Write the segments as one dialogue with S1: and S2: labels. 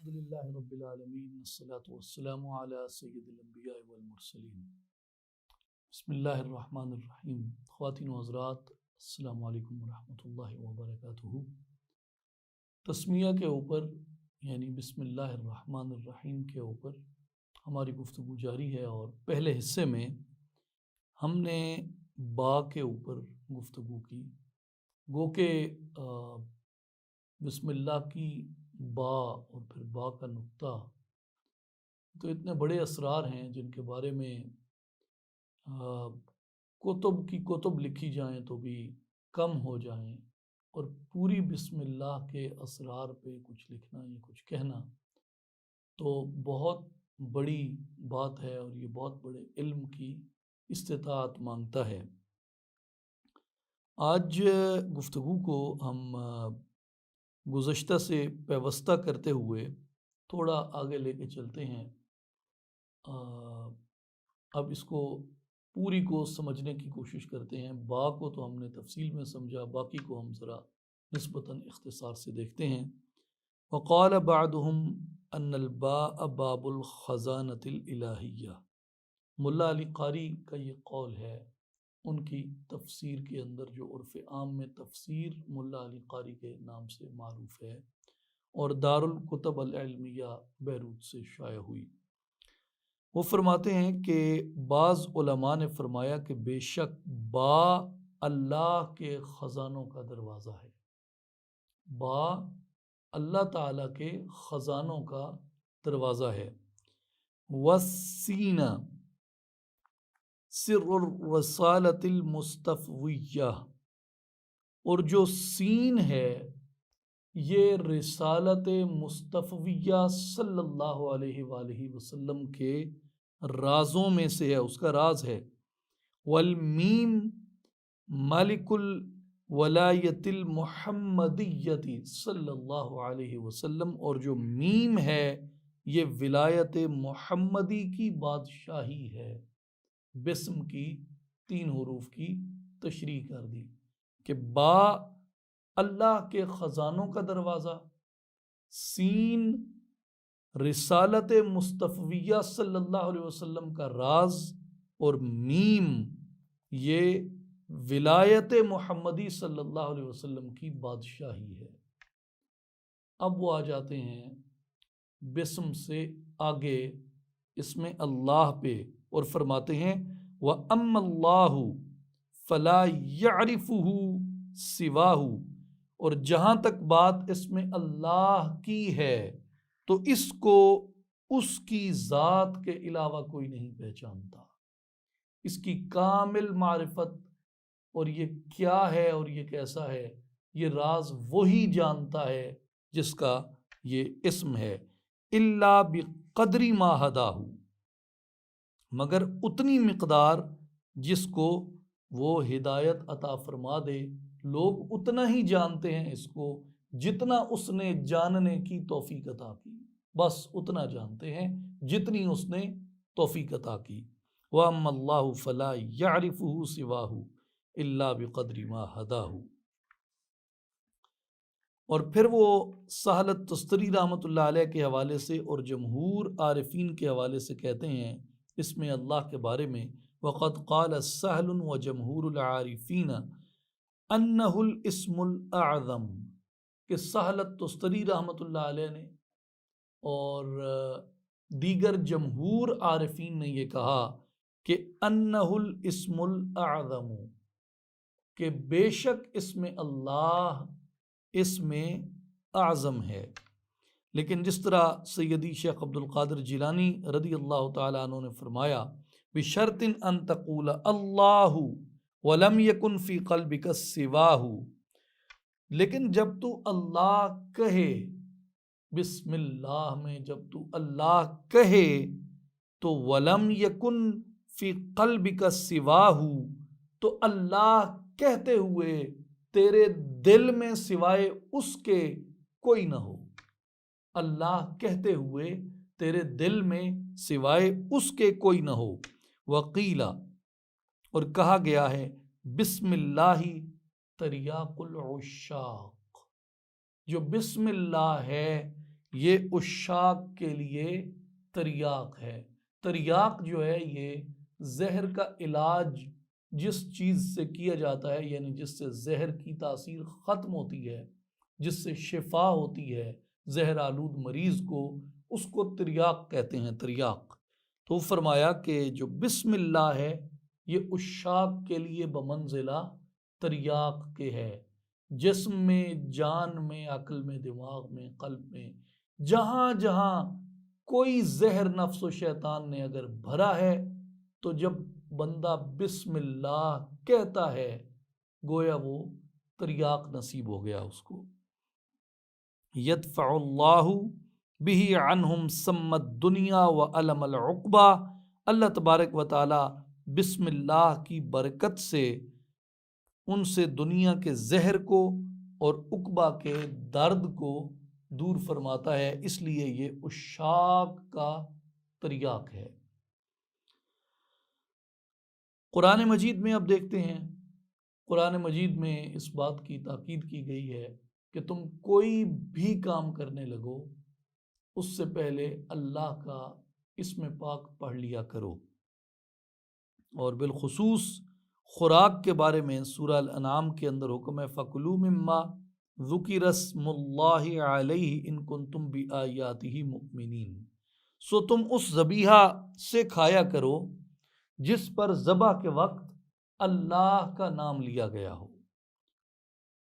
S1: الحمدللہ رب العالمین والصلاة والسلام علی سید الانبیاء والمرسلین بسم اللہ الرحمن الرحیم۔ خواتین و حضرات، السلام علیکم ورحمۃ اللہ وبرکاتہ۔ تسمیہ کے اوپر یعنی بسم اللہ الرحمن الرحیم کے اوپر ہماری گفتگو جاری ہے، اور پہلے حصے میں ہم نے با کے اوپر گفتگو کی۔ گو کہ بسم اللہ کی با اور پھر با کا نقطہ تو اتنے بڑے اسرار ہیں جن کے بارے میں کتب لکھی جائیں تو بھی کم ہو جائیں، اور پوری بسم اللہ کے اسرار پہ کچھ لکھنا یا کچھ کہنا تو بہت بڑی بات ہے، اور یہ بہت بڑے علم کی استطاعت مانگتا ہے۔ آج گفتگو کو ہم گزشتہ سے پیوستہ کرتے ہوئے تھوڑا آگے لے کے چلتے ہیں۔ اب اس کو پوری کو سمجھنے کی کوشش کرتے ہیں۔ با کو تو ہم نے تفصیل میں سمجھا، باقی کو ہم ذرا نسبتاً اختصار سے دیکھتے ہیں۔ وقال بعضهم ان الباء باب الخزانۃ الالہیہ، ملا علی قاری کا یہ قول ہے۔ ان کی تفسیر کے اندر جو عرف عام میں تفسیر ملا علی قاری کے نام سے معروف ہے، اور دارالکتب العلمیہ بیروت سے شائع ہوئی، وہ فرماتے ہیں کہ بعض علماء نے فرمایا کہ بے شک با اللہ کے خزانوں کا دروازہ ہے۔ با اللہ تعالیٰ کے خزانوں کا دروازہ ہے۔ والسین سر الرسالۃ المستفویہ، اور جو سین ہے یہ رسالت مستفویہ صلی اللہ علیہ وآلہ وسلم کے رازوں میں سے ہے، اس کا راز ہے۔ والمیم مالک الولایت المحمدیت صلی اللہ علیہ وسلم، اور جو میم ہے یہ ولایت محمدی کی بادشاہی ہے۔ بسم کی 3 حروف کی تشریح کر دی کہ با اللہ کے خزانوں کا دروازہ، سین رسالت مستفویہ صلی اللہ علیہ وسلم کا راز، اور میم یہ ولایت محمدی صلی اللہ علیہ وسلم کی بادشاہی ہے۔ اب وہ آ جاتے ہیں بسم سے آگے اس میں اللہ پہ، اور فرماتے ہیں وَأَمَّا اللَّهُ فَلَا يَعْرِفُهُ سِوَاهُ، اور جہاں تک بات اس میں اللہ کی ہے تو اس کو اس کی ذات کے علاوہ کوئی نہیں پہچانتا۔ اس کی کامل معرفت اور یہ کیا ہے اور یہ کیسا ہے، یہ راز وہی جانتا ہے جس کا یہ اسم ہے۔ إِلَّا بِقَدْرِ مَا هَدَاهُ، مگر اتنی مقدار جس کو وہ ہدایت عطا فرما دے۔ لوگ اتنا ہی جانتے ہیں اس کو جتنا اس نے جاننے کی توفیق عطا کی، بس اتنا جانتے ہیں جتنی اس نے توفیق عطا کی۔ وَأَمَّا اللَّهُ فَلَا يَعْرِفُهُ سِوَاهُ إِلَّا بِقَدْرِ مَا هَدَاهُ۔ اور پھر وہ سہل التستری رحمۃ اللہ علیہ کے حوالے سے اور جمہور عارفین کے حوالے سے کہتے ہیں اس میں اللہ کے بارے میں، وَقَدْ قَالَ سَهْلٌ وَجَمْهُورُ الْعَارِفِينَ أَنَّهُ الْإِسْمُ الْأَعْظَمُ، کہ سہل التستری رحمۃ اللہ علیہ نے اور دیگر جمہور عارفین نے یہ کہا کہ أَنَّهُ الْإِسْمُ الْأَعْظَمُ، کہ بے شک اسم اللہ اسم اعظم ہے۔ لیکن جس طرح سیدی شیخ عبد القادر جیلانی رضی اللہ تعالیٰ عنہ نے فرمایا بشرط ان تقول اللہ ولم یکن فی قلبک سواہ، لیکن جب تو اللہ کہے، بسم اللہ میں جب تو اللہ کہے تو ولم یکن فی قلبک سواہ، تو اللہ کہتے ہوئے تیرے دل میں سوائے اس کے کوئی نہ ہو۔ اللہ کہتے ہوئے تیرے دل میں سوائے اس کے کوئی نہ ہو۔ وقیلا، اور کہا گیا ہے بسم اللہ تریاق العشاق، جو بسم اللہ ہے یہ عشاق کے لیے تریاق ہے۔ تریاق جو ہے یہ زہر کا علاج جس چیز سے کیا جاتا ہے، یعنی جس سے زہر کی تاثیر ختم ہوتی ہے، جس سے شفا ہوتی ہے زہر آلود مریض کو، اس کو تریاق کہتے ہیں، تریاق۔ تو فرمایا کہ جو بسم اللہ ہے یہ عشاق کے لیے بمنزلہ تریاق کے ہے، جسم میں، جان میں، عقل میں، دماغ میں، قلب میں، جہاں جہاں کوئی زہر نفس و شیطان نے اگر بھرا ہے تو جب بندہ بسم اللہ کہتا ہے گویا وہ تریاق نصیب ہو گیا اس کو۔ یدفع اللہ بہ عنہم سم الدنیا وعلم العقبہ، اللہ تبارک و تعالی بسم اللہ کی برکت سے ان سے دنیا کے زہر کو اور عقبہ کے درد کو دور فرماتا ہے، اس لیے یہ عشاق کا تریاق ہے۔ قرآن مجید میں اب دیکھتے ہیں، قرآن مجید میں اس بات کی تاکید کی گئی ہے کہ تم کوئی بھی کام کرنے لگو اس سے پہلے اللہ کا اسم پاک پڑھ لیا کرو، اور بالخصوص خوراک کے بارے میں سورہ الانعام کے اندر حکم ہے فَكُلُوا مِمَّا ذُكِرَ اسْمُ اللَّهِ عَلَيْهِ إِن كُنتُم بِآيَاتِهِ مُؤْمِنِينَ، سو تم اس ذبیحہ سے کھایا کرو جس پر ذبح کے وقت اللہ کا نام لیا گیا ہو،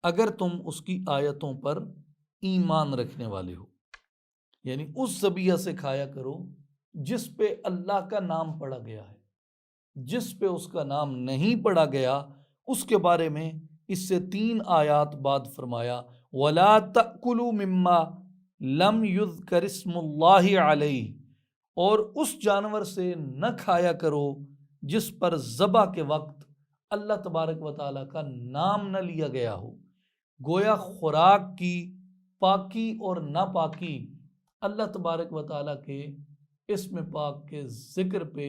S1: اگر تم اس کی آیتوں پر ایمان رکھنے والے ہو۔ یعنی اس ذبیحہ سے کھایا کرو جس پہ اللہ کا نام پڑا گیا ہے، جس پہ اس کا نام نہیں پڑا گیا اس کے بارے میں اس سے 3 آیات بعد فرمایا وَلَا تَأْكُلُوا مِمَّا لَمْ يُذْكَرِ اسْمُ اللَّهِ عَلَيْهِ، اور اس جانور سے نہ کھایا کرو جس پر ذبح کے وقت اللہ تبارک و تعالیٰ کا نام نہ لیا گیا ہو۔ گویا خوراک کی پاکی اور ناپاکی اللہ تبارک و تعالیٰ کے اسم پاک کے ذکر پہ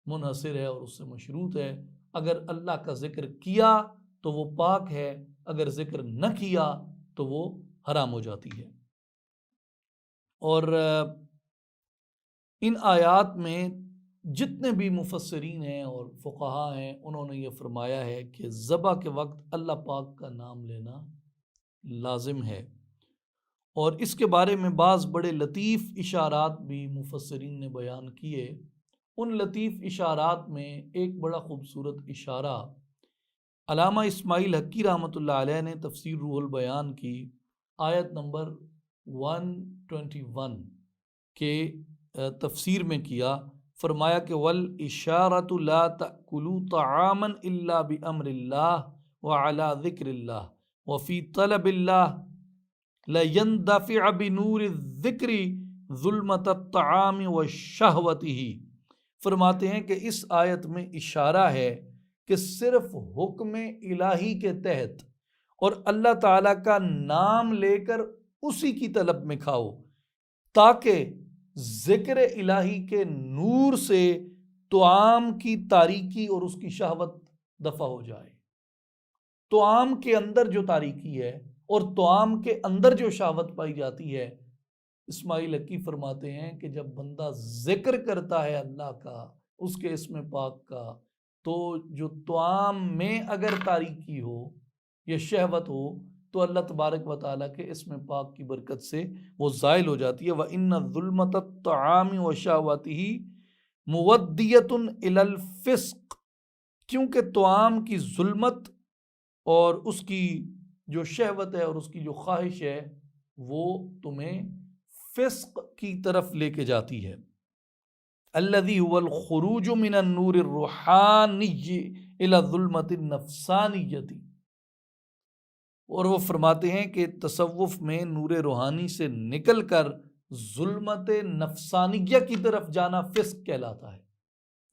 S1: منحصر ہے اور اس سے مشروط ہے۔ اگر اللہ کا ذکر کیا تو وہ پاک ہے، اگر ذکر نہ کیا تو وہ حرام ہو جاتی ہے۔ اور ان آیات میں جتنے بھی مفسرین ہیں اور فقہاء ہیں انہوں نے یہ فرمایا ہے کہ ذبح کے وقت اللہ پاک کا نام لینا لازم ہے، اور اس کے بارے میں بعض بڑے لطیف اشارات بھی مفسرین نے بیان کیے۔ ان لطیف اشارات میں ایک بڑا خوبصورت اشارہ علامہ اسماعیل حقی رحمۃ اللہ علیہ نے تفسیر روح البیان کی آیت نمبر 121 کے تفسیر میں کیا۔ فرمایا کہ وَالْإِشَارَةُ لَا تَأْكُلُوا طَعَامًا إِلَّا بِأَمْرِ اللَّهِ وَعَلَى ذِكْرِ اللَّهِ وَفِي طَلَبِ اللَّهِ لَيَنْدَفِعَ بِنُورِ الذِّكْرِ ظُلْمَةَ الطَّعَامِ وَشَهْوَتِهِ۔ فرماتے ہیں کہ اس آیت میں اشارہ ہے کہ صرف حکم الہی کے تحت اور اللہ تعالیٰ کا نام لے کر اسی کی طلب میں کھاؤ، تاکہ ذکر الہی کے نور سے طعام کی تاریکی اور اس کی شہوت دفع ہو جائے۔ طعام کے اندر جو تاریکی ہے اور طعام کے اندر جو شہوت پائی جاتی ہے، اسماعیل حقی فرماتے ہیں کہ جب بندہ ذکر کرتا ہے اللہ کا، اس کے اسم پاک کا، تو جو طعام میں اگر تاریکی ہو یا شہوت ہو تو اللہ تبارک و تعالیٰ کے اسم پاک کی برکت سے وہ زائل ہو جاتی ہے۔ وَإِنَّ ظُلْمَةَ الطَّعَامِ وَشَهْوَتِهِ مُوَدِّيَةٌ إِلَى الْفِسْقِ، کیونکہ طعام کی ظلمت اور اس کی جو شہوت ہے اور اس کی جو خواہش ہے وہ تمہیں فسق کی طرف لے کے جاتی ہے۔ الذي هو الخروج من النور الروحانی الى الظلمة النفسانیتی، اور وہ فرماتے ہیں کہ تصوف میں نور روحانی سے نکل کر ظلمت نفسانیہ کی طرف جانا فسق کہلاتا ہے۔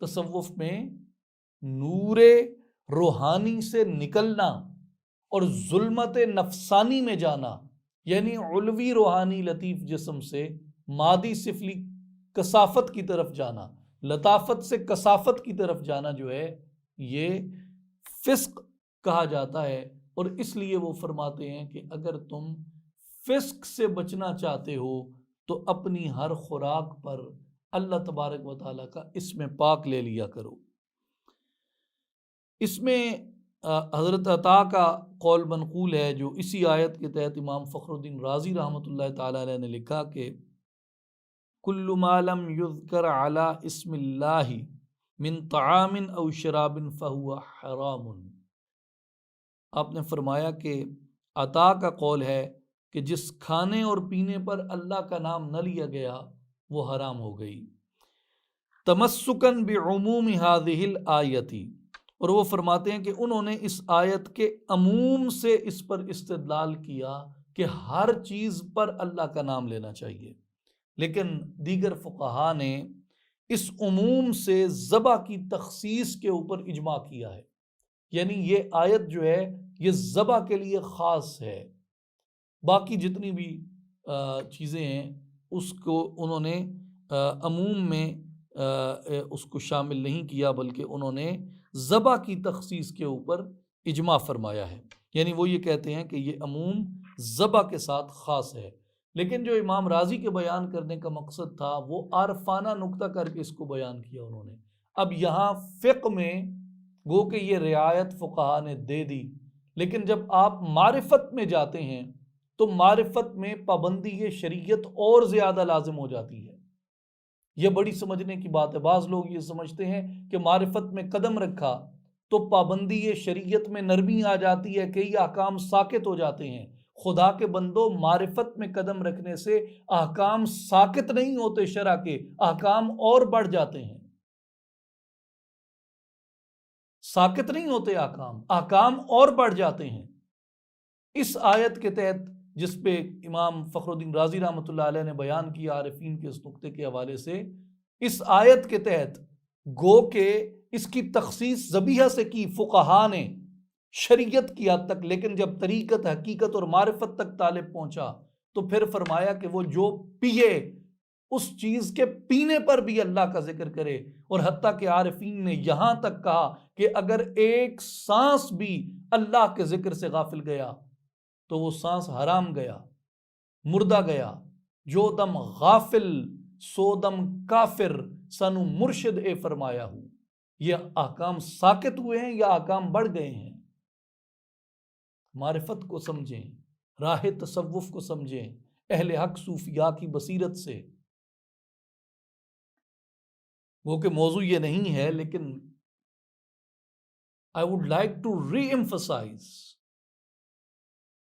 S1: تصوف میں نور روحانی سے نکلنا اور ظلمت نفسانی میں جانا، یعنی علوی روحانی لطیف جسم سے مادی سفلی کثافت کی طرف جانا، لطافت سے کثافت کی طرف جانا جو ہے یہ فسق کہا جاتا ہے۔ اور اس لیے وہ فرماتے ہیں کہ اگر تم فسق سے بچنا چاہتے ہو تو اپنی ہر خوراک پر اللہ تبارک و تعالیٰ کا اسم پاک لے لیا کرو۔ اس میں حضرت عطا کا قول منقول ہے جو اسی آیت کے تحت امام فخر الدین رازی رحمۃ اللہ تعالیٰ علیہ نے لکھا کہ کل ما لم یذکر علی اسم اللہ من طعام او شراب فہو حرام۔ آپ نے فرمایا کہ عطا کا قول ہے کہ جس کھانے اور پینے پر اللہ کا نام نہ لیا گیا وہ حرام ہو گئی۔ تمسکن بعموم هذه الآیت، اور وہ فرماتے ہیں کہ انہوں نے اس آیت کے عموم سے اس پر استدلال کیا کہ ہر چیز پر اللہ کا نام لینا چاہیے، لیکن دیگر فقہا نے اس عموم سے ذبح کی تخصیص کے اوپر اجماع کیا ہے، یعنی یہ آیت جو ہے یہ ذبح کے لیے خاص ہے، باقی جتنی بھی چیزیں ہیں اس کو انہوں نے عموم میں اس کو شامل نہیں کیا، بلکہ انہوں نے ذبح کی تخصیص کے اوپر اجماع فرمایا ہے، یعنی وہ یہ کہتے ہیں کہ یہ عموم ذبح کے ساتھ خاص ہے۔ لیکن جو امام راضی کے بیان کرنے کا مقصد تھا وہ عارفانہ نکتہ کر کے اس کو بیان کیا انہوں نے۔ اب یہاں فقہ میں گو کہ یہ رعایت فقہا نے دے دی، لیکن جب آپ معرفت میں جاتے ہیں تو معرفت میں پابندی شریعت اور زیادہ لازم ہو جاتی ہے۔ یہ بڑی سمجھنے کی بات ہے۔ بعض لوگ یہ سمجھتے ہیں کہ معرفت میں قدم رکھا تو پابندی شریعت میں نرمی آ جاتی ہے کہ یہ احکام ساقط ہو جاتے ہیں۔ خدا کے بندو، معرفت میں قدم رکھنے سے احکام ساقط نہیں ہوتے، شرع کے احکام اور بڑھ جاتے ہیں، ساقط نہیں ہوتے احکام اور بڑھ جاتے ہیں۔ اس آیت کے تحت جس پہ امام فخر الدین رازی رحمۃ اللہ علیہ نے بیان کیا عارفین کے اس نقطے کے حوالے سے، اس آیت کے تحت گو کہ اس کی تخصیص ذبیحہ سے کی فقہا نے شریعت کی حد تک، لیکن جب طریقت، حقیقت اور معرفت تک طالب پہنچا تو پھر فرمایا کہ وہ جو پیے اس چیز کے پینے پر بھی اللہ کا ذکر کرے، اور حتیٰ کہ عارفین نے یہاں تک کہا کہ اگر ایک سانس بھی اللہ کے ذکر سے غافل گیا تو وہ سانس حرام گیا، مردہ گیا۔ جو دم غافل سو دم کافر، سنو مرشد اے فرمایا ہوں۔ یہ احکام ساقط ہوئے ہیں یا احکام بڑھ گئے ہیں؟ معرفت کو سمجھیں، راہ تصوف کو سمجھیں اہل حق صوفیاء کی بصیرت سے۔ وہ کہ موضوع یہ نہیں ہے، لیکن I would like to re-emphasize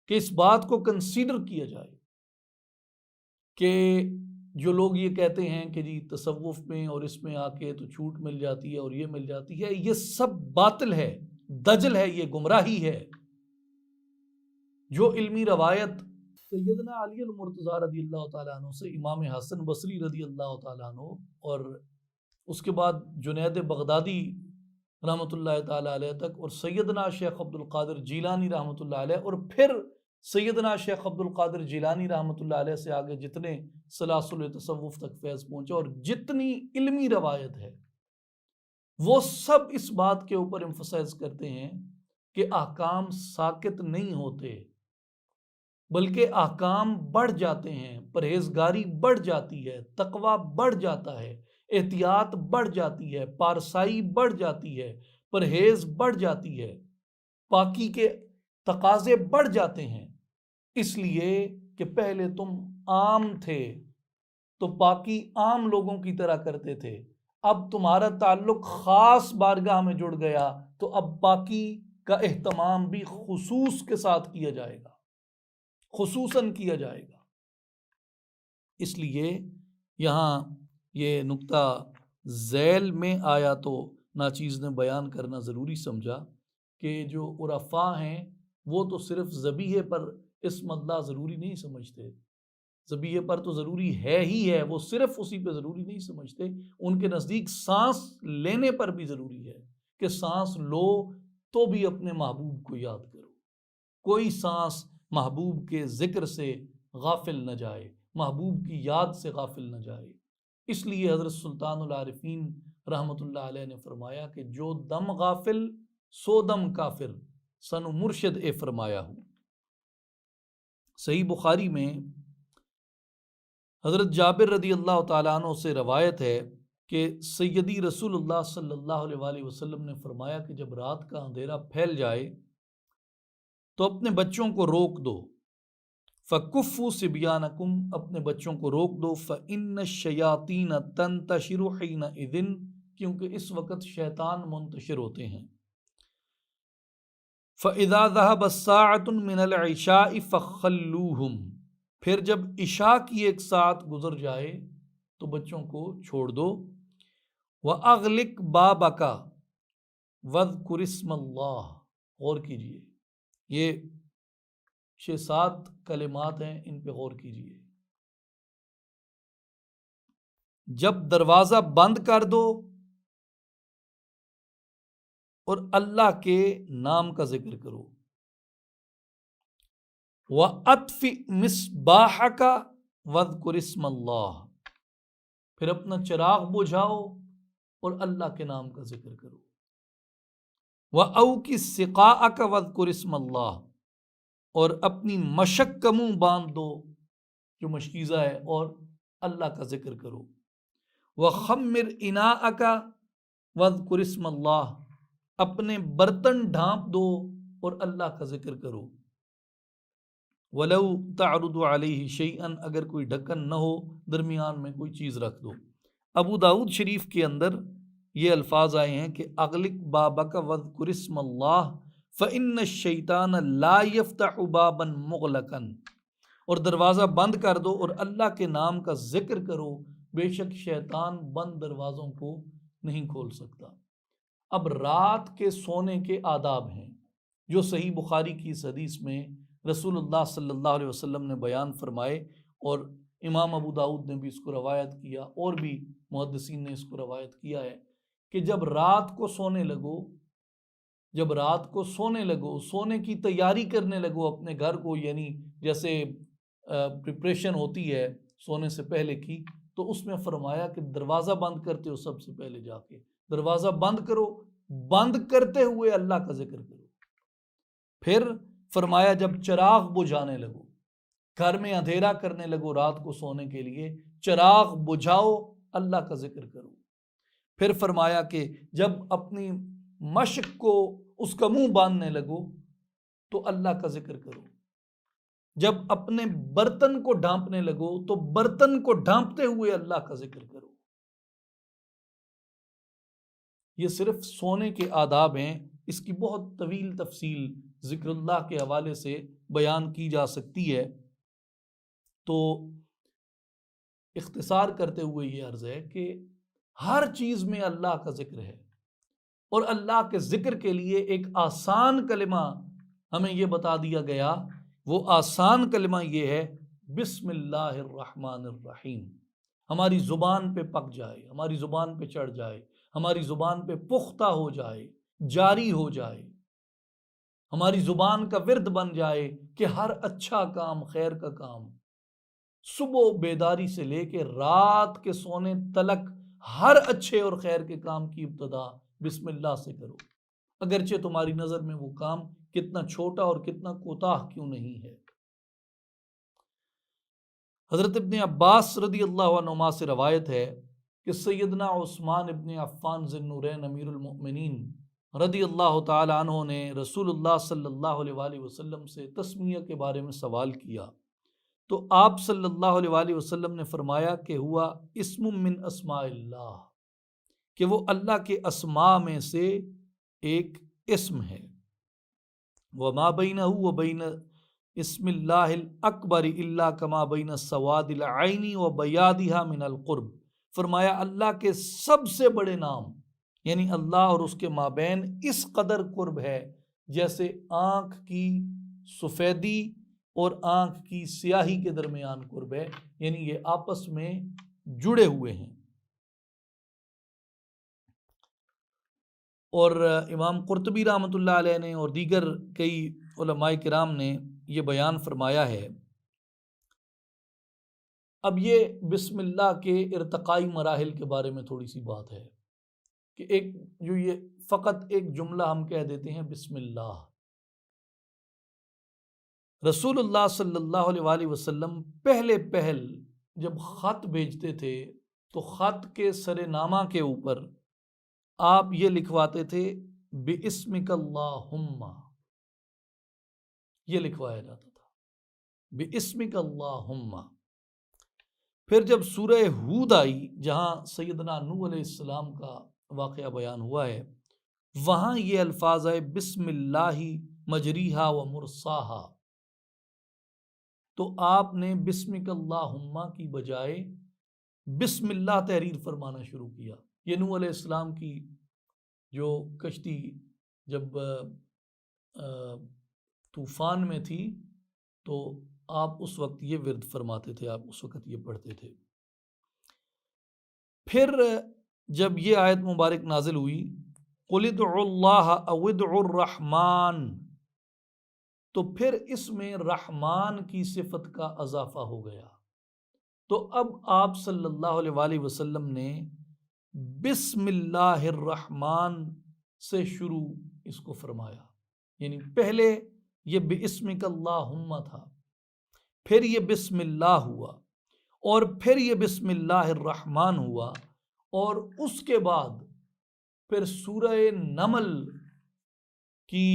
S1: کہ اس بات کو کنسیڈر کیا جائے کہ جو لوگ یہ کہتے ہیں کہ جی تصوف میں اور اس میں آ کے تو چھوٹ مل جاتی ہے اور یہ مل جاتی ہے، یہ سب باطل ہے، دجل ہے، یہ گمراہی ہے۔ جو علمی روایت سیدنا علی المرتضیٰ رضی اللہ تعالیٰ عنہ سے امام حسن بصری رضی اللہ تعالیٰ عنہ، اور اس کے بعد جنید بغدادی رحمۃ اللہ تعالیٰ علیہ تک، اور سیدنا شیخ عبد القادر جیلانی رحمۃ اللہ علیہ، اور پھر سیدنا شیخ عبد القادر جیلانی رحمۃ اللہ علیہ سے آگے جتنے سلاسل تصوف تک فیض پہنچا اور جتنی علمی روایت ہے، وہ سب اس بات کے اوپر ایمفسائز کرتے ہیں کہ احکام ساقط نہیں ہوتے، بلکہ احکام بڑھ جاتے ہیں، پرہیزگاری بڑھ جاتی ہے، تقوی بڑھ جاتا ہے، احتیاط بڑھ جاتی ہے، پارسائی بڑھ جاتی ہے، پرہیز بڑھ جاتی ہے، پاکی کے تقاضے بڑھ جاتے ہیں۔ اس لیے کہ پہلے تم عام تھے تو پاکی عام لوگوں کی طرح کرتے تھے، اب تمہارا تعلق خاص بارگاہ میں جڑ گیا تو اب پاکی کا اہتمام بھی خصوص کے ساتھ کیا جائے گا، خصوصاً کیا جائے گا۔ اس لیے یہاں یہ نقطہ ذیل میں آیا تو ناچیز نے بیان کرنا ضروری سمجھا کہ جو عرفاء ہیں وہ تو صرف ذبیحے پر اسم اللہ ضروری نہیں سمجھتے، ذبیحے پر تو ضروری ہے ہی ہے، وہ صرف اسی پہ ضروری نہیں سمجھتے، ان کے نزدیک سانس لینے پر بھی ضروری ہے کہ سانس لو تو بھی اپنے محبوب کو یاد کرو، کوئی سانس محبوب کے ذکر سے غافل نہ جائے، محبوب کی یاد سے غافل نہ جائے۔ اس لیے حضرت سلطان العارفین رحمۃ اللہ علیہ نے فرمایا کہ جو دم غافل سو دم کافر، سنو مرشد اے فرمایا ہوں۔ صحیح بخاری میں حضرت جابر رضی اللہ تعالیٰ عنہ سے روایت ہے کہ سیدی رسول اللہ صلی اللہ علیہ وآلہ وسلم نے فرمایا کہ جب رات کا اندھیرا پھیل جائے تو اپنے بچوں کو روک دو، فَكُفُّوا صِبْيَانَكُمْ، اپنے بچوں کو روک دو، فَإِنَّ الشَّيَاطِينَ تَنْتَشِرُ حِينَئِذٍ، کیونکہ اس وقت شیطان منتشر ہوتے ہیں، فَإِذَا ذَهَبَ السَّاعَةٌ مِّنَ الْعِشَاءِ فَخَلُّوهُمْ، پھر جب عشاء کی ایک ساعت گزر جائے تو بچوں کو چھوڑ دو، وَأَغْلِقْ بَابَكَ وَاذْكُرِ اسْمَ اللَّهِ، غور کیجئے، یہ 6-7 کلمات ہیں، ان پہ غور کیجئے۔ جب دروازہ بند کر دو اور اللہ کے نام کا ذکر کرو، وَأَطْفِئْ مِصْبَاحَكَ وَاذْكُرِ اسْمَ اللَّهِ، پھر اپنا چراغ بجھاؤ اور اللہ کے نام کا ذکر کرو، وَأَوْقِ سِقَاءَكَ وَاذْكُرِ اسْمَ اللَّهِ، اور اپنی مشک کا منہ باندھ دو جو مشکیزہ ہے اور اللہ کا ذکر کرو، وَخَمِّرْ إِنَاءَكَ وَاذْكُرِ اسْمَ اللَّهِ، اپنے برتن ڈھانپ دو اور اللہ کا ذکر کرو، وَلَوْ تَعْرُضُ عَلَيْهِ شَيْئًا، اگر کوئی ڈھکن نہ ہو، درمیان میں کوئی چیز رکھ دو۔ ابو داؤد شریف کے اندر یہ الفاظ آئے ہیں کہ اغلق بابک وذکر اسم اللہ فإن الشیطان لا یفتح بابا مغلقا، اور دروازہ بند کر دو اور اللہ کے نام کا ذکر کرو، بے شک شیطان بند دروازوں کو نہیں کھول سکتا۔ اب رات کے سونے کے آداب ہیں جو صحیح بخاری کی اس حدیث میں رسول اللہ صلی اللہ علیہ وسلم نے بیان فرمائے، اور امام ابو داؤد نے بھی اس کو روایت کیا، اور بھی محدثین نے اس کو روایت کیا ہے کہ جب رات کو سونے لگو، جب رات کو سونے لگو، سونے کی تیاری کرنے لگو اپنے گھر کو، یعنی جیسے پریپریشن ہوتی ہے سونے سے پہلے کی، تو اس میں فرمایا کہ دروازہ بند کرتے ہو سب سے پہلے جا کے دروازہ بند کرو، بند کرتے ہوئے اللہ کا ذکر کرو۔ پھر فرمایا جب چراغ بجھانے لگو، گھر میں اندھیرا کرنے لگو رات کو سونے کے لیے، چراغ بجھاؤ، اللہ کا ذکر کرو۔ پھر فرمایا کہ جب اپنی مشق کو اس کا منہ باندھنے لگو تو اللہ کا ذکر کرو، جب اپنے برتن کو ڈھانپنے لگو تو برتن کو ڈھانپتے ہوئے اللہ کا ذکر کرو۔ یہ صرف سونے کے آداب ہیں، اس کی بہت طویل تفصیل ذکر اللہ کے حوالے سے بیان کی جا سکتی ہے، تو اختصار کرتے ہوئے یہ عرض ہے کہ ہر چیز میں اللہ کا ذکر ہے، اور اللہ کے ذکر کے لیے ایک آسان کلمہ ہمیں یہ بتا دیا گیا، وہ آسان کلمہ یہ ہے بسم اللہ الرحمن الرحیم۔ ہماری زبان پہ پک جائے، ہماری زبان پہ چڑھ جائے، ہماری زبان پہ پختہ ہو جائے، جاری ہو جائے، ہماری زبان کا ورد بن جائے کہ ہر اچھا کام، خیر کا کام، صبح بیداری سے لے کے رات کے سونے تلک ہر اچھے اور خیر کے کام کی ابتدا بسم اللہ سے کرو، اگرچہ تمہاری نظر میں وہ کام کتنا چھوٹا اور کتنا کوتاہ کیوں نہیں ہے۔ حضرت ابن عباس رضی اللہ عنہما سے روایت ہے کہ سیدنا عثمان ابن عفان ذی النورین امیر المؤمنین رضی اللہ تعالی عنہ نے رسول اللہ صلی اللہ علیہ وآلہ وسلم سے تسمیہ کے بارے میں سوال کیا، تو آپ صلی اللہ علیہ وآلہ وسلم نے فرمایا کہ ہوا اسم من اسماء اللہ، کہ وہ اللہ کے اسماء میں سے ایک اسم ہے، وما بینہ و بین اسم اللہ الاکبر الا کما بین سواد العین و بیاضها من القرب، فرمایا اللہ کے سب سے بڑے نام یعنی اللہ اور اس کے مابین اس قدر قرب ہے جیسے آنکھ کی سفیدی اور آنکھ کی سیاہی کے درمیان قرب ہے، یعنی یہ آپس میں جڑے ہوئے ہیں۔ اور امام قرطبی رحمۃ اللہ علیہ نے اور دیگر کئی علماء کرام نے یہ بیان فرمایا ہے۔ اب یہ بسم اللہ کے ارتقائی مراحل کے بارے میں تھوڑی سی بات ہے کہ ایک جو یہ فقط ایک جملہ ہم کہہ دیتے ہیں بسم اللہ، رسول اللہ صلی اللہ علیہ وآلہ وسلم پہلے جب خط بھیجتے تھے تو خط کے سر نامہ کے اوپر آپ یہ لکھواتے تھے بِاسْمِكَ اللہم، یہ لکھوایا جاتا تھا بِاسْمِكَ اللہم۔ پھر جب سورہ ہود آئی جہاں سیدنا نوح علیہ السلام کا واقعہ بیان ہوا ہے، وہاں یہ الفاظ آئے بسم اللہ مجریہا و مرساہا، تو آپ نے بسمک اللہم کی بجائے بسم اللہ تحریر فرمانا شروع کیا۔ یہ نوح علیہ السلام کی جو کشتی جب طوفان میں تھی تو آپ اس وقت یہ ورد فرماتے تھے، آپ اس وقت یہ پڑھتے تھے۔ پھر جب یہ آیت مبارک نازل ہوئی قُلِ ادْعُوا اللَّهَ أَوِ ادْعُوا الرَّحْمَٰنَ، تو پھر اس میں رحمان کی صفت کا اضافہ ہو گیا، تو اب آپ صلی اللہ علیہ وآلہ وسلم نے بسم اللہ الرحمن سے شروع اس کو فرمایا، یعنی پہلے یہ بِاسْمِكَ اللہم تھا، پھر یہ بسم اللہ ہوا، اور پھر یہ بسم اللہ الرحمن ہوا، اور اس کے بعد پھر سورہ نمل کی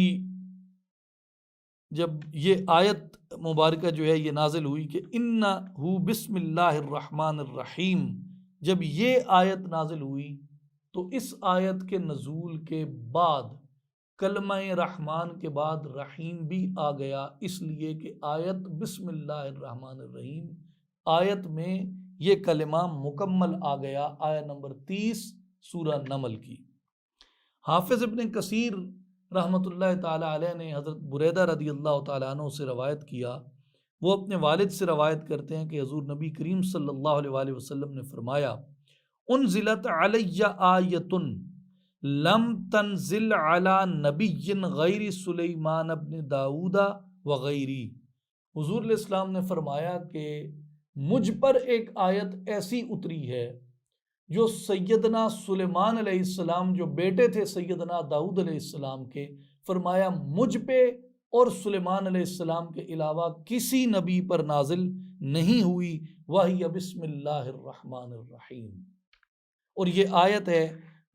S1: جب یہ آیت مبارکہ جو ہے یہ نازل ہوئی کہ اِنَّهُ بسم اللہ الرحمن الرحیم، جب یہ آیت نازل ہوئی تو اس آیت کے نزول کے بعد کلمہ رحمان کے بعد رحیم بھی آ گیا، اس لیے کہ آیت بسم اللہ الرحمن الرحیم آیت میں یہ کلمہ مکمل آ گیا، آیت نمبر 30 سورہ نمل کی۔ حافظ ابن کثیر رحمۃ اللہ تعالی علیہ نے حضرت بریدہ رضی اللہ تعالیٰ عنہ سے روایت کیا، وہ اپنے والد سے روایت کرتے ہیں کہ حضور نبی کریم صلی اللہ علیہ وآلہ وسلم نے فرمایا انزلت علی آیت لم تنزل علی نبی غیر سلیمان ابن داؤد وغیری، حضور علیہ السلام نے فرمایا کہ مجھ پر ایک آیت ایسی اتری ہے جو سیدنا سلیمان علیہ السلام جو بیٹے تھے سیدنا داؤد علیہ السلام کے، فرمایا مجھ پہ اور سلیمان علیہ السلام کے علاوہ کسی نبی پر نازل نہیں ہوئی، وہی بسم اللہ الرحمن الرحیم۔ اور یہ آیت ہے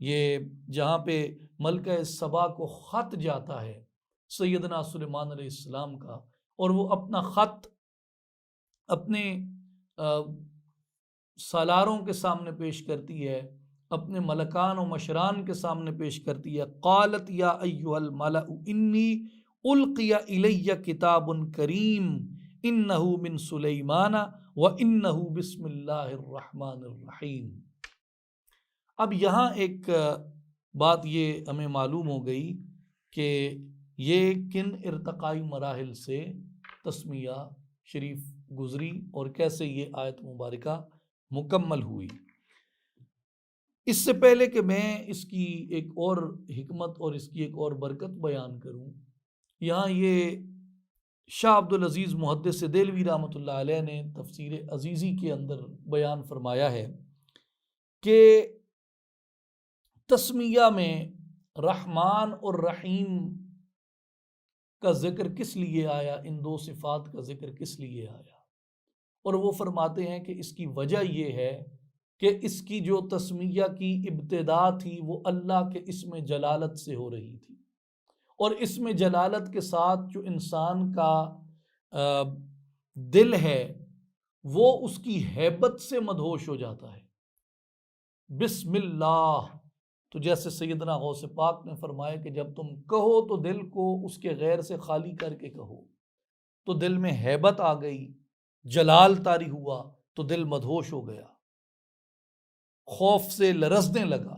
S1: یہ جہاں پہ ملکہ سبا کو خط جاتا ہے سیدنا سلیمان علیہ السلام کا، اور وہ اپنا خط اپنے سالاروں کے سامنے پیش کرتی ہے، اپنے ملکان و مشران کے سامنے پیش کرتی ہے، قالت یا ایھا الملأ انی القی الی کتاب کریم انہ من سلیمان وانہ بسم اللہ الرحمن الرحیم۔ اب یہاں ایک بات یہ ہمیں معلوم ہو گئی کہ یہ کن ارتقائی مراحل سے تسمیہ شریف گزری اور کیسے یہ آیت مبارکہ مکمل ہوئی۔ اس سے پہلے کہ میں اس کی ایک اور حکمت اور اس کی ایک اور برکت بیان کروں، یہاں یہ شاہ عبدالعزیز محدث دہلوی رحمۃ اللہ علیہ نے تفسیر عزیزی کے اندر بیان فرمایا ہے کہ تسمیہ میں رحمان اور رحیم کا ذکر کس لیے آیا، ان دو صفات کا ذکر کس لیے آیا، اور وہ فرماتے ہیں کہ اس کی وجہ یہ ہے کہ اس کی جو تسمیہ کی ابتدا تھی وہ اللہ کے اسم جلالت سے ہو رہی تھی، اور اسم جلالت کے ساتھ جو انسان کا دل ہے وہ اس کی ہیبت سے مدہوش ہو جاتا ہے۔ بسم اللہ، تو جیسے سیدنا غوث پاک نے فرمایا کہ جب تم کہو تو دل کو اس کے غیر سے خالی کر کے کہو، تو دل میں ہیبت آ گئی، جلال طاری ہوا، تو دل مدہوش ہو گیا، خوف سے لرزنے لگا۔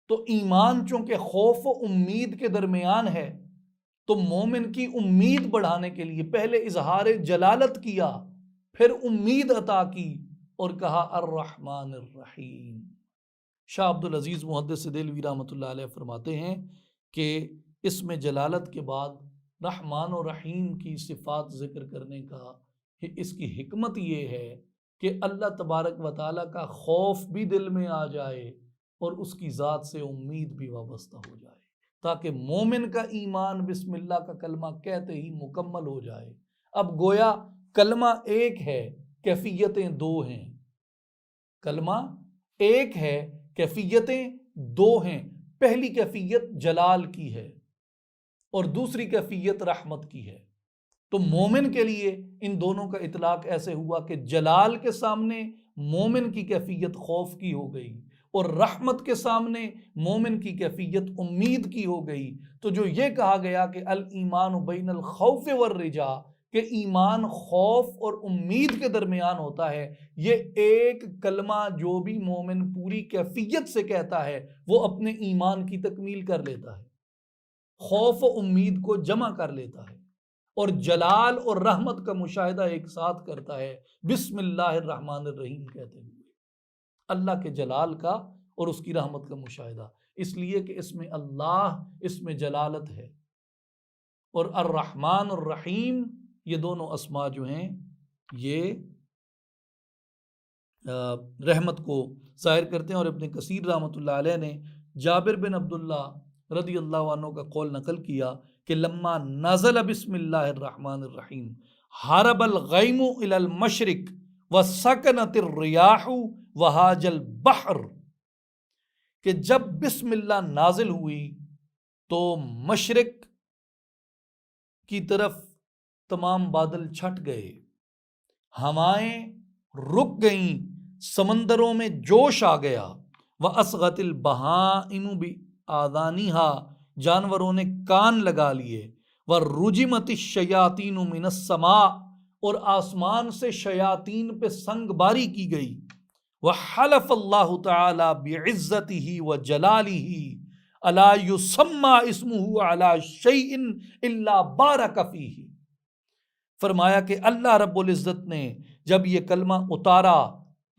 S1: تو ایمان چونکہ خوف و امید کے درمیان ہے، تو مومن کی امید بڑھانے کے لیے پہلے اظہار جلالت کیا، پھر امید عطا کی اور کہا الرحمن الرحیم۔ شاہ عبدالعزیز محدث دہلوی رحمۃ اللہ علیہ فرماتے ہیں کہ اس میں جلالت کے بعد رحمان و رحیم کی صفات ذکر کرنے کا اس کی حکمت یہ ہے کہ اللہ تبارک و تعالیٰ کا خوف بھی دل میں آ جائے اور اس کی ذات سے امید بھی وابستہ ہو جائے، تاکہ مومن کا ایمان بسم اللہ کا کلمہ کہتے ہی مکمل ہو جائے۔ اب گویا کلمہ ایک ہے کیفیتیں دو ہیں، کلمہ ایک ہے، کیفیتیں دو ہیں۔ پہلی کیفیت جلال کی ہے اور دوسری کیفیت رحمت کی ہے۔ تو مومن کے لیے ان دونوں کا اطلاق ایسے ہوا کہ جلال کے سامنے مومن کی کیفیت خوف کی ہو گئی اور رحمت کے سامنے مومن کی کیفیت امید کی ہو گئی۔ تو جو یہ کہا گیا کہ الایمان بین الخوف والرجاء، کہ ایمان خوف اور امید کے درمیان ہوتا ہے، یہ ایک کلمہ جو بھی مومن پوری کیفیت سے کہتا ہے وہ اپنے ایمان کی تکمیل کر لیتا ہے، خوف و امید کو جمع کر لیتا ہے اور جلال اور رحمت کا مشاہدہ ایک ساتھ کرتا ہے، بسم اللہ الرحمن الرحیم کہتے ہوئے اللہ کے جلال کا اور اس کی رحمت کا مشاہدہ، اس لیے کہ اس میں اللہ، اس میں جلالت ہے، اور الرحمن الرحیم یہ دونوں اسما جو ہیں یہ رحمت کو ظاہر کرتے ہیں۔ اور ابن کثیر رحمۃ اللہ علیہ نے جابر بن عبداللہ رضی اللہ عنہ کا قول نقل کیا کہ لما نزل بسم اللہ الرحمن الرحیم حرب الغیم الی المشرق وسکنت الریاح وہاج البحر، کہ جب بسم اللہ نازل ہوئی تو مشرق کی طرف تمام بادل چھٹ گئے، ہوائیں رک گئیں، سمندروں میں جوش آ گیا، وَأَصْغَتِ الْبَهَائِمُ بِآذَانِهَا، جانوروں نے کان لگا لیے، وَرُجِمَتِ الشَّيَاطِينُ مِنَ السَّمَاءِ، اور آسمان سے شیاطین پہ سنگ باری کی گئی، وَحَلَفَ اللَّهُ تَعَالَى بِعِزَّتِهِ وَجَلَالِهِ أَلَا يُسَمَّى اسْمُهُ عَلَى شَيْءٍ إِلَّا بَارَكَ فِيهِ، فرمایا کہ اللہ رب العزت نے جب یہ کلمہ اتارا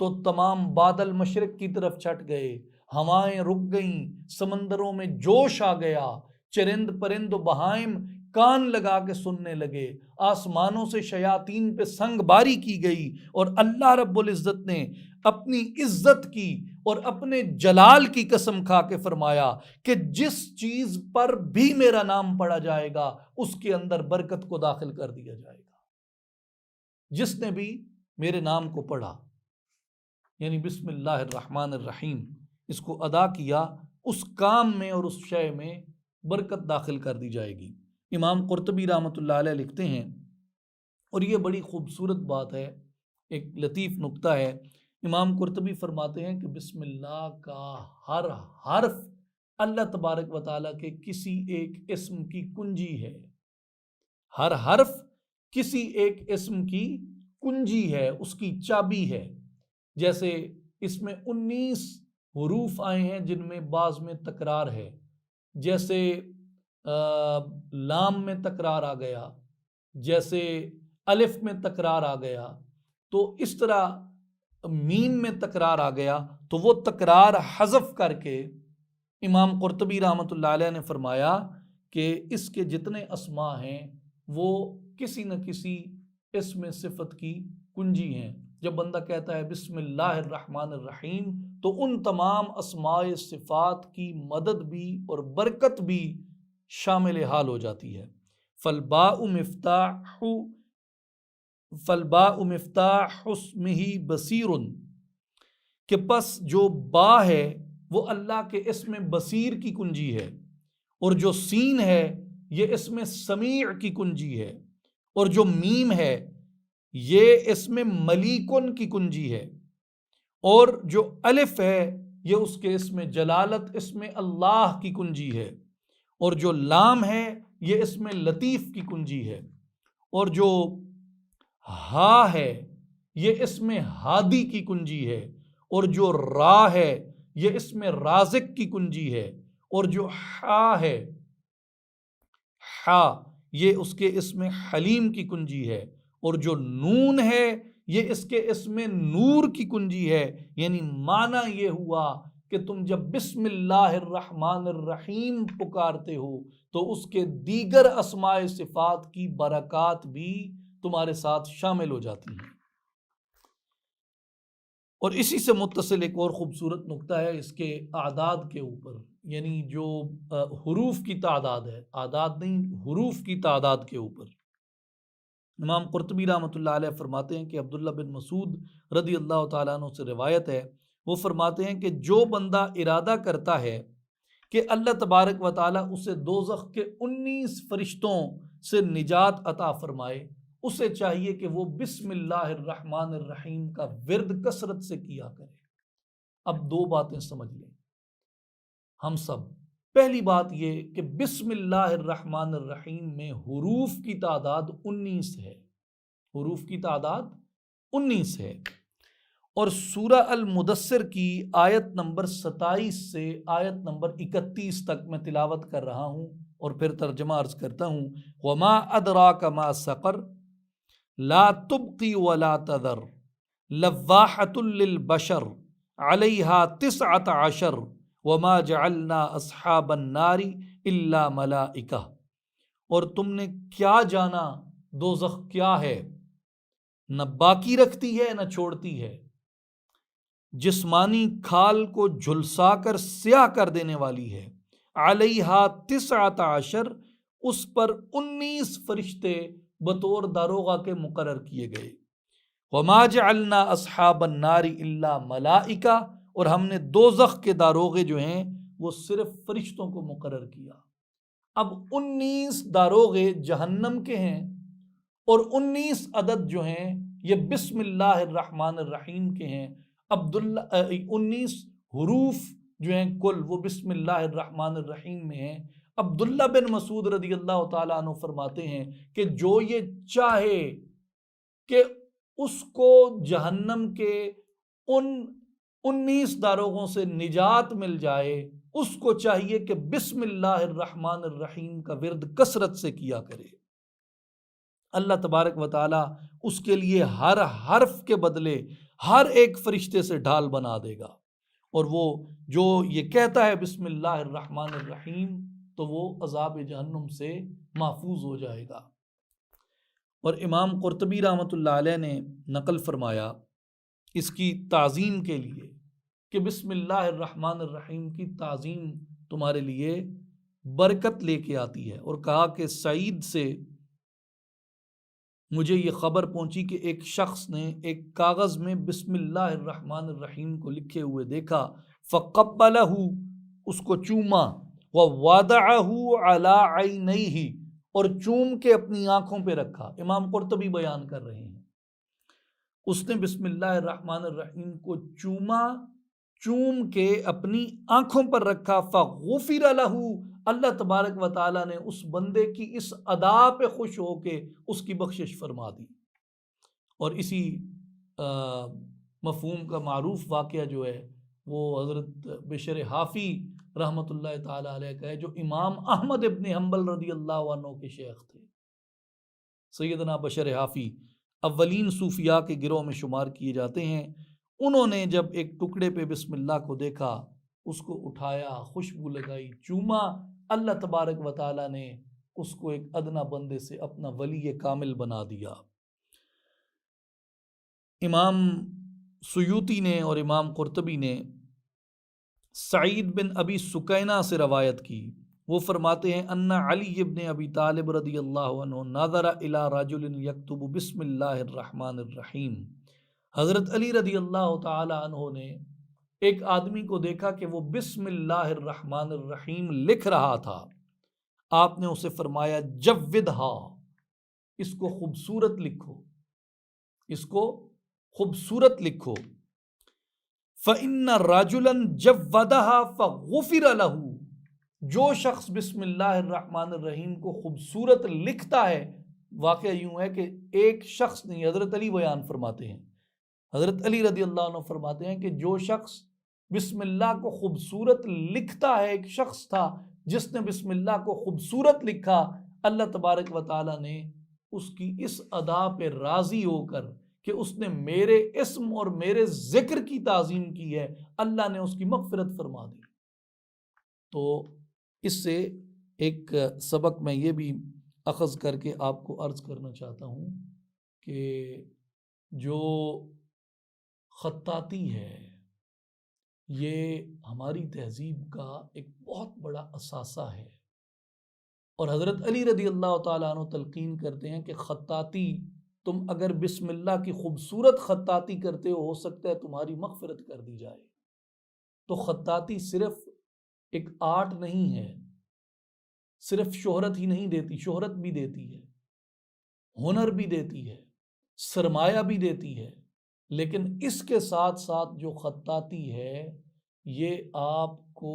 S1: تو تمام بادل مشرق کی طرف چھٹ گئے، ہوائیں رک گئیں، سمندروں میں جوش آ گیا، چرند پرند و بہائم کان لگا کے سننے لگے، آسمانوں سے شیاطین پہ سنگ باری کی گئی، اور اللہ رب العزت نے اپنی عزت کی اور اپنے جلال کی قسم کھا کے فرمایا کہ جس چیز پر بھی میرا نام پڑا جائے گا اس کے اندر برکت کو داخل کر دیا جائے گا۔ جس نے بھی میرے نام کو پڑھا، یعنی بسم اللہ الرحمن الرحیم، اس کو ادا کیا، اس کام میں اور اس شے میں برکت داخل کر دی جائے گی۔ امام قرطبی رحمۃ اللہ علیہ لکھتے ہیں، اور یہ بڑی خوبصورت بات ہے، ایک لطیف نکتہ ہے، امام قرطبی فرماتے ہیں کہ بسم اللہ کا ہر حرف اللہ تبارک و تعالیٰ کے کسی ایک اسم کی کنجی ہے، ہر حرف کسی ایک اسم کی کنجی ہے، اس کی چابی ہے۔ جیسے اس میں 19 حروف آئے ہیں جن میں بعض میں تکرار ہے، جیسے لام میں تکرار آ گیا، جیسے الف میں تکرار آ گیا، تو اس طرح میم میں تکرار آ گیا، تو وہ تکرار حذف کر کے امام قرطبی رحمۃ اللہ علیہ نے فرمایا کہ اس کے جتنے اسما ہیں وہ کسی نہ کسی اسم صفت کی کنجی ہیں۔ جب بندہ کہتا ہے بسم اللہ الرحمن الرحیم تو ان تمام اسماء صفات کی مدد بھی اور برکت بھی شامل حال ہو جاتی ہے۔ فالباء مفتاح اسمہ بصیر، کہ پس جو با ہے وہ اللہ کے اسم بصیر کی کنجی ہے، اور جو سین ہے یہ اسم سمیع کی کنجی ہے، اور جو میم ہے یہ اسم ملیکن کی کنجی ہے، اور جو الف ہے یہ اس کے اسم جلالت اسم اللہ کی کنجی ہے، اور جو لام ہے یہ اسم لطیف کی کنجی ہے، اور جو ہا ہے یہ اسم ہادی کی کنجی ہے، اور جو را ہے یہ اسم رازق کی کنجی ہے، اور جو حا ہے حا یہ اس کے اسم حلیم کی کنجی ہے، اور جو نون ہے یہ اس کے اسم نور کی کنجی ہے۔ یعنی معنی یہ ہوا کہ تم جب بسم اللہ الرحمن الرحیم پکارتے ہو تو اس کے دیگر اسماء صفات کی برکات بھی تمہارے ساتھ شامل ہو جاتی ہیں۔ اور اسی سے متصل ایک اور خوبصورت نکتہ ہے اس کے اعداد کے اوپر، یعنی جو حروف کی تعداد ہے، اعداد نہیں، حروف کی تعداد کے اوپر۔ امام قرطبی رحمۃ اللہ علیہ فرماتے ہیں کہ عبداللہ بن مسعود رضی اللہ تعالیٰ عنہ سے روایت ہے، وہ فرماتے ہیں کہ جو بندہ ارادہ کرتا ہے کہ اللہ تبارک و تعالیٰ اسے دوزخ کے 19 فرشتوں سے نجات عطا فرمائے، اسے چاہیے کہ وہ بسم اللہ الرحمن الرحیم کا ورد کثرت سے کیا کرے۔ اب دو باتیں سمجھ لیں ہم سب۔ پہلی بات یہ کہ بسم اللہ الرحمن الرحیم میں حروف کی تعداد 19 ہے، حروف کی تعداد 19 ہے، اور سورہ المدثر کی آیت نمبر 27 سے آیت نمبر 31 تک میں تلاوت کر رہا ہوں اور پھر ترجمہ عرض کرتا ہوں۔ وما ادراک ما سقر لا تبقی ولا تذر لواحۃ للبشر علیہا 19 وما جعلنا اصحاب النار الا ملائکہ۔ اور تم نے کیا جانا دوزخ کیا ہے، نہ باقی رکھتی ہے نہ چھوڑتی ہے، جسمانی کھال کو جھلسا کر سیاہ کر دینے والی ہے۔ علیہا 19، اس پر 19 فرشتے بطور داروغہ کے مقرر کیے گئے۔ وما جعلنا اصحاب النار الا ملائکہ، اور ہم نے دوزخ کے داروغے جو ہیں وہ صرف فرشتوں کو مقرر کیا۔ اب 19 داروغے جہنم کے ہیں، اور 19 عدد جو ہیں یہ بسم اللہ الرحمن الرحیم کے ہیں۔ 19 حروف جو ہیں کل وہ بسم اللہ الرحمن الرحیم میں ہیں۔ عبداللہ بن مسعود رضی اللہ تعالیٰ عنہ فرماتے ہیں کہ جو یہ چاہے کہ اس کو جہنم کے ان 19 داروغوں سے نجات مل جائے، اس کو چاہیے کہ بسم اللہ الرحمن الرحیم کا ورد کثرت سے کیا کرے۔ اللہ تبارک و تعالیٰ اس کے لیے ہر حرف کے بدلے ہر ایک فرشتے سے ڈھال بنا دے گا، اور وہ جو یہ کہتا ہے بسم اللہ الرحمن الرحیم تو وہ عذاب جہنم سے محفوظ ہو جائے گا۔ اور امام قرطبی رحمۃ اللہ علیہ نے نقل فرمایا اس کی تعظیم کے لیے کہ بسم اللہ الرحمن الرحیم کی تعظیم تمہارے لیے برکت لے کے آتی ہے، اور کہا کہ سعید سے مجھے یہ خبر پہنچی کہ ایک شخص نے ایک کاغذ میں بسم اللہ الرحمن الرحیم کو لکھے ہوئے دیکھا، فقبلہ، اس کو چوما، ووضعہ علی عینیہ، اور چوم کے اپنی آنکھوں پہ رکھا۔ امام قرطبی بیان کر رہے ہیں اس نے بسم اللہ الرحمن الرحیم کو چوم کے اپنی آنکھوں پر رکھا، فغفر لہ، اللہ تبارک و تعالیٰ نے اس بندے کی اس ادا پہ خوش ہو کے اس کی بخشش فرما دی۔ اور اسی مفہوم کا معروف واقعہ جو ہے وہ حضرت بشر حافی رحمۃ اللہ تعالیٰ علیہ کا ہے، جو امام احمد ابن حنبل رضی اللہ عنہ کے شیخ تھے۔ سیدنا بشر حافی اولین صوفیاء کے گروہ میں شمار کیے جاتے ہیں۔ انہوں نے جب ایک ٹکڑے پہ بسم اللہ کو دیکھا، اس کو اٹھایا، خوشبو لگائی، چوما، اللہ تبارک و تعالیٰ نے اس کو ایک ادنا بندے سے اپنا ولی کامل بنا دیا۔ امام سیوطی نے اور امام قرطبی نے سعید بن ابی سکینہ سے روایت کی، وہ فرماتے ہیں ان علی ابن ابی طالب رضی اللہ عنہ نظر الی رجل یکتب بسم اللہ الرحمن الرحیم، حضرت علی رضی اللہ تعالی عنہ نے ایک آدمی کو دیکھا کہ وہ بسم اللہ الرحمن الرحیم لکھ رہا تھا۔ آپ نے اسے فرمایا جودھا، اس کو خوبصورت لکھو، اس کو خوبصورت لکھو۔ فَإِنَّ رَجُلًا جَوَّدَهَا فَغُفِرَ لَهُ، جو شخص بسم اللہ الرحمن الرحیم کو خوبصورت لکھتا ہے، واقعہ یوں ہے کہ ایک شخص نہیں، حضرت علی بیان فرماتے ہیں، حضرت علی رضی اللہ عنہ فرماتے ہیں کہ جو شخص بسم اللہ کو خوبصورت لکھتا ہے، ایک شخص تھا جس نے بسم اللہ کو خوبصورت لکھا، اللہ تبارک و تعالیٰ نے اس کی اس ادا پہ راضی ہو کر کہ اس نے میرے اسم اور میرے ذکر کی تعظیم کی ہے، اللہ نے اس کی مغفرت فرما دی۔ تو اس سے ایک سبق میں یہ بھی اخذ کر کے آپ کو عرض کرنا چاہتا ہوں کہ جو خطاطی ہے یہ ہماری تہذیب کا ایک بہت بڑا اثاثہ ہے۔ اور حضرت علی رضی اللہ تعالیٰ عنہ تلقین کرتے ہیں کہ خطاطی، تم اگر بسم اللہ کی خوبصورت خطاطی کرتے ہو سکتا ہے تمہاری مغفرت کر دی جائے۔ تو خطاطی صرف ایک آرٹ نہیں ہے، صرف شہرت ہی نہیں دیتی، شہرت بھی دیتی ہے، ہنر بھی دیتی ہے، سرمایہ بھی دیتی ہے، لیکن اس کے ساتھ ساتھ جو خطاطی ہے یہ آپ کو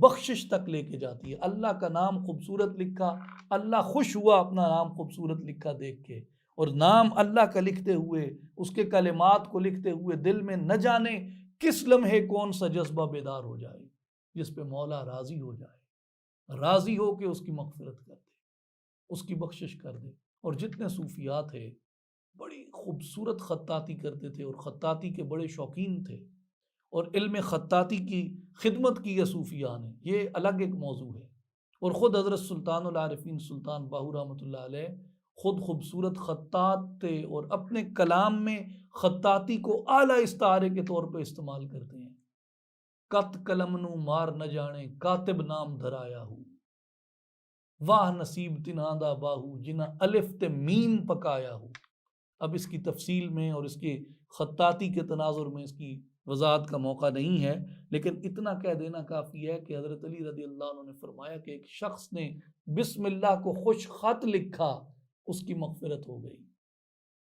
S1: بخشش تک لے کے جاتی ہے۔ اللہ کا نام خوبصورت لکھا، اللہ خوش ہوا اپنا نام خوبصورت لکھا دیکھ کے، اور نام اللہ کا لکھتے ہوئے، اس کے کلمات کو لکھتے ہوئے دل میں نہ جانے کس لمحے کون سا جذبہ بیدار ہو جائے جس پہ مولا راضی ہو جائے، راضی ہو کے اس کی مغفرت کر دے، اس کی بخشش کر دے۔ اور جتنے صوفیات تھے بڑی خوبصورت خطاطی کرتے تھے اور خطاطی کے بڑے شوقین تھے، اور علم خطاطی کی خدمت کی ہے صوفیاء نے، یہ الگ ایک موضوع ہے۔ اور خود حضرت سلطان العارفین سلطان باہو رحمۃ اللہ علیہ خود خوبصورت خطاط تھے، اور اپنے کلام میں خطاطی کو اعلیٰ استعارے کے طور پہ استعمال کرتے ہیں۔ کت قلم نو مار نہ جانے کاتب نام دھرایا ہو، واہ نصیب تنہاں دا باہو جنہ الف تے میم پکایا ہو۔ اب اس کی تفصیل میں اور اس کے خطاطی کے تناظر میں اس کی وضاحت کا موقع نہیں ہے، لیکن اتنا کہہ دینا کافی ہے کہ حضرت علی رضی اللہ عنہ نے فرمایا کہ ایک شخص نے بسم اللہ کو خوش خط لکھا، اس کی مغفرت ہو گئی۔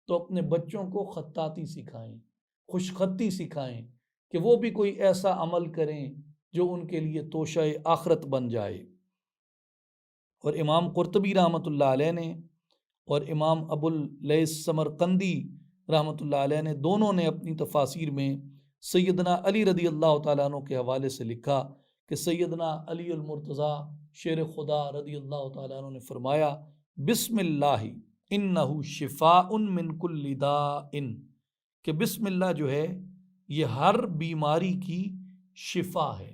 S1: تو اپنے بچوں کو خطاطی سکھائیں، خوش خطی سکھائیں، کہ وہ بھی کوئی ایسا عمل کریں جو ان کے لیے توشہ آخرت بن جائے۔ اور امام قرطبی رحمۃ اللہ علیہ نے اور امام ابو اللیث سمرقندی رحمۃ اللہ علیہ نے دونوں نے اپنی تفاسیر میں سیدنا علی رضی اللہ تعالیٰ عنہ کے حوالے سے لکھا کہ سیدنا علی المرتضیٰ شیر خدا رضی اللہ تعالیٰ عنہ نے فرمایا بسم اللہ انہ شفاء من کل داء، کہ بسم اللہ جو ہے یہ ہر بیماری کی شفا ہے،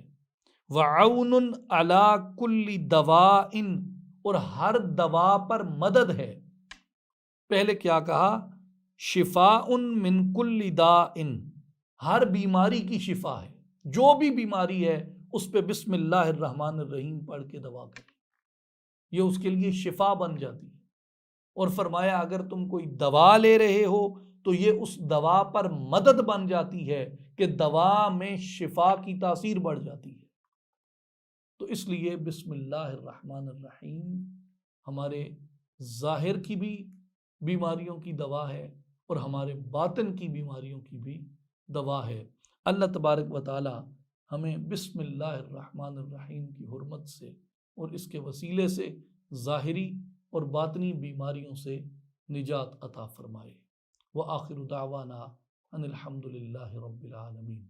S1: وعون علی کل دواء، اور ہر دوا پر مدد ہے۔ پہلے کیا کہا؟ شفاء من کل داء، ہر بیماری کی شفا ہے، جو بھی بیماری ہے اس پہ بسم اللہ الرحمن الرحیم پڑھ کے دوا کریں، یہ اس کے لیے شفا بن جاتی ہے۔ اور فرمایا اگر تم کوئی دوا لے رہے ہو تو یہ اس دوا پر مدد بن جاتی ہے کہ دوا میں شفا کی تاثیر بڑھ جاتی ہے۔ تو اس لیے بسم اللہ الرحمن الرحیم ہمارے ظاہر کی بھی بیماریوں کی دوا ہے اور ہمارے باطن کی بیماریوں کی بھی دوا ہے۔ اللہ تبارک و تعالی ہمیں بسم اللہ الرحمن الرحیم کی حرمت سے اور اس کے وسیلے سے ظاہری اور باطنی بیماریوں سے نجات عطا فرمائے۔ وآخر دعوانا ان الحمد للہ رب العالمین۔